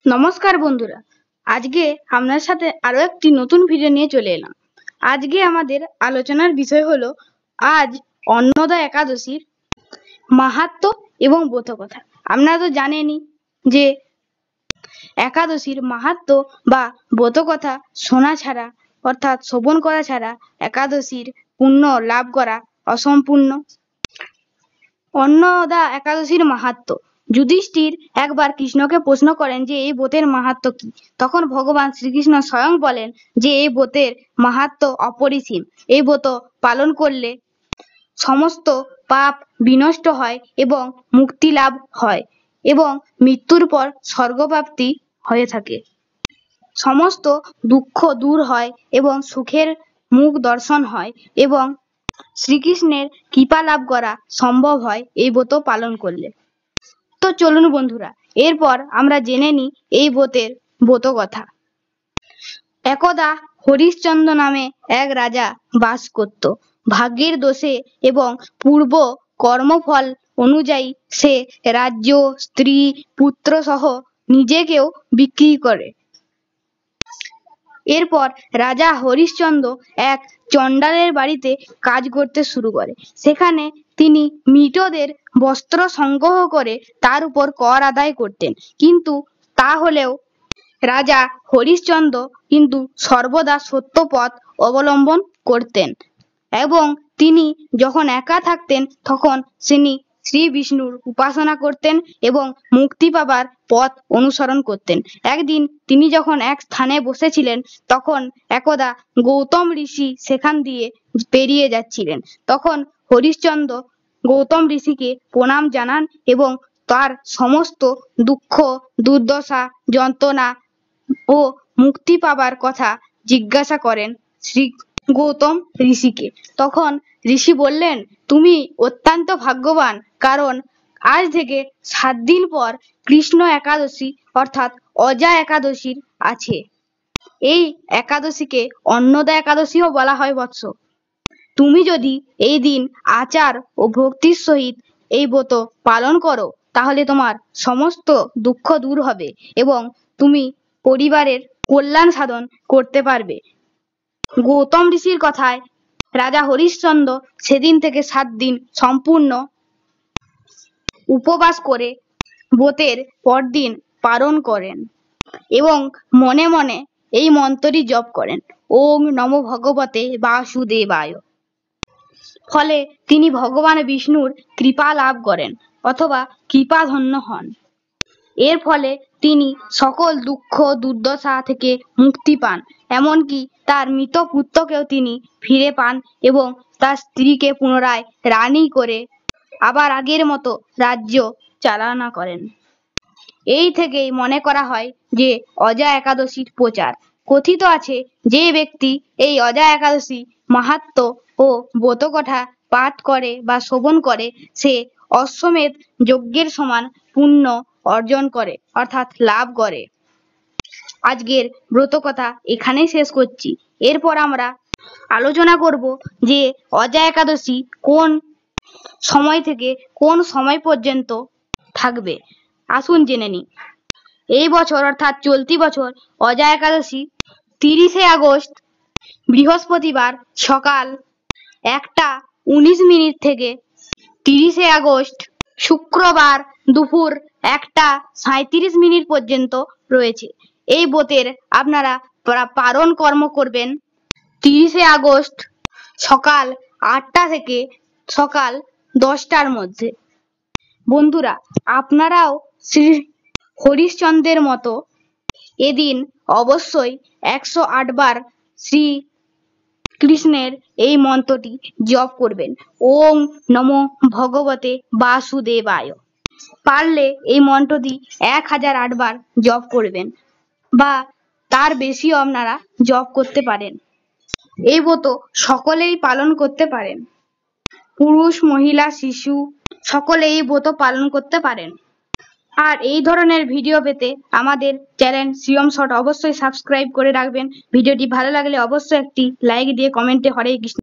নমস্কার বন্ধুরা, আজকে আপনার সাথে আরো একটি নতুন ভিডিও নিয়ে চলে এলাম। আজকে আমাদের আলোচনার বিষয় হলো আজ অন্নদা একাদশীর মাহাত্ম্য এবং ব্রতকথা। আপনারা তো জানেনই যে একাদশীর মাহাত্ম্য বা ব্রতকথা শোনা ছাড়া অর্থাৎ শ্রবণ করা ছাড়া একাদশীর পুণ্য লাভ করা অসম্পূর্ণ। অন্নদা একাদশীর মাহাত্ম্য। যুধিষ্ঠির একবার কৃষ্ণকে প্রশ্ন করেন যে এই ব্রতের মাহাত্ম্য কি। তখন ভগবান শ্রীকৃষ্ণ স্বয়ং বলেন যে এই ব্রতের মাহাত্ম্য অপরিসীম। এই ব্রত পালন করলে সমস্ত পাপ বিনষ্ট হয় এবং মুক্তি লাভ হয় এবং মৃত্যুর পর স্বর্গপ্রাপ্তি হয়ে থাকে। সমস্ত দুঃখ দূর হয় এবং সুখের মুখ দর্শন হয় এবং শ্রীকৃষ্ণের কৃপা লাভ করা সম্ভব হয় এই ব্রত পালন করলে। তো চলুন বন্ধুরা, এরপর আমরা জেনে নিই এই ব্রতের ব্রত কথা। একদা হরিশ্চন্দ্র নামে এক রাজা বাস করত। ভাগ্যের দোষে এবং পূর্ব কর্মফল অনুযায়ী সে রাজ্য, স্ত্রী, পুত্র সহ নিজেকেও বিক্রি করে। এরপর রাজা হরিশ্চন্দ্র এক চণ্ডালের বাড়িতে কাজ করতে শুরু করে। সেখানে তিনি মৃতদের বস্ত্র সংগ্রহ করে তার উপর কর আদায় করতেন। কিন্তু তা হলেও রাজা হরিশ্চন্দ্র কিন্তু সর্বদা সত্য পথ অবলম্বন করতেন এবং তিনি যখন একা থাকতেন তখন তিনি শ্রী বিষ্ণুর উপাসনা করতেন এবং মুক্তি পাবার পথ অনুসরণ করতেন। একদিন তিনি যখন এক স্থানে বসেছিলেন তখন একদা গৌতম ঋষি সেখান দিয়ে পেরিয়ে যাচ্ছিলেন। তখন হরিশ্চন্দ্র গৌতম ঋষিকে প্রণাম জানান এবং তার সমস্ত দুঃখ, দুর্দশা, যন্ত্রণা ও মুক্তি পাবার কথা জিজ্ঞাসা করেন শ্রী গৌতম ঋষিকে। তখন ঋষি বললেন, তুমি অত্যন্ত ভাগ্যবান, কারণ আজ থেকে 7 দিন পর কৃষ্ণ একাদশী অর্থাৎ অজা একাদশীর আছে। এই একাদশীকে অন্নদা একাদশীও বলা হয় বৎস। তুমি যদি এই দিন আচার ও ভক্তির সহিত এই ব্রত পালন করো তাহলে তোমার সমস্ত দুঃখ দূর হবে এবং তুমি পরিবারের কল্যাণ সাধন করতে পারবে। গৌতম ঋষির কথায় রাজা হরিশ্চন্দ্র সেদিন থেকে 7 দিন সম্পূর্ণ উপবাস করে ব্রতের পরদিন পালন করেন এবং মনে মনে এই মন্ত্রটি জপ করেন, ওং নমো ভগবতে বাসুদেবায়। ফলে তিনি ভগবান বিষ্ণুর কৃপা লাভ করেন অথবা কৃপাধন্য হন। এর ফলে তিনি সকল দুঃখ দুর্দশা থেকে মুক্তি পান, এমনকি তার মৃত পুত্রকেও তিনি ফিরে পান এবং তার স্ত্রীকে পুনরায় রানী করে আবার আগের মতো রাজ্য চালনা করেন। এই থেকেই মনে করা হয় যে অজা একাদশীর প্রচার। কথিত আছে যে ব্যক্তি এই অজা একাদশী মাহাত্ম্য ও ব্রতকথা পাঠ করে বা শ্রবণ করে সে অশ্বমেধ যজ্ঞের সমান পুণ্য অর্জন করে অর্থাৎ লাভ করে। আজকের ব্রতকথা এখানেই শেষ করছি। এরপর আমরা আলোচনা করব যে অজা একাদশী কোন সময় থেকে কোন সময় পর্যন্ত থাকবে। আসুন জেনে নিই। এই বছর অর্থাৎ চলতি বছর অজা একাদশী 30শে আগস্ট বৃহস্পতিবার সকাল 1:19 থেকে 30শে আগস্ট শুক্রবার দুপুর 1:37 পর্যন্ত রয়েছে। এই ব্রতের আপনারা পালন কর্ম করবেন 30শে আগস্ট সকাল 8টা থেকে সকাল 10টার মধ্যে। বন্ধুরা, আপনারাও শ্রী হরিশ্চন্দ্রের মতো এদিন অবশ্যই 108 বার শ্রী কৃষ্ণের এই মন্ত্রটি জপ করবেন, ওং নমো ভগবতে বাসুদেবায়। পারলে এই মন্ত্রটি 1008 বার জপ করবেন বা তার বেশিও আপনারা জপ করতে পারেন। এই ব্রত সকলেই পালন করতে পারেন, পুরুষ, মহিলা, শিশু সকলে এই ব্রত পালন করতে পারেন। আর এই ধরনের ভিডিও পেতে আমাদের চ্যানেল শ্রিয়ম শর্ট অবশ্যই সাবস্ক্রাইব করে রাখবেন। ভিডিওটি ভালো লাগলে অবশ্যই একটি লাইক দিয়ে কমেন্টে হরে কৃষ্ণ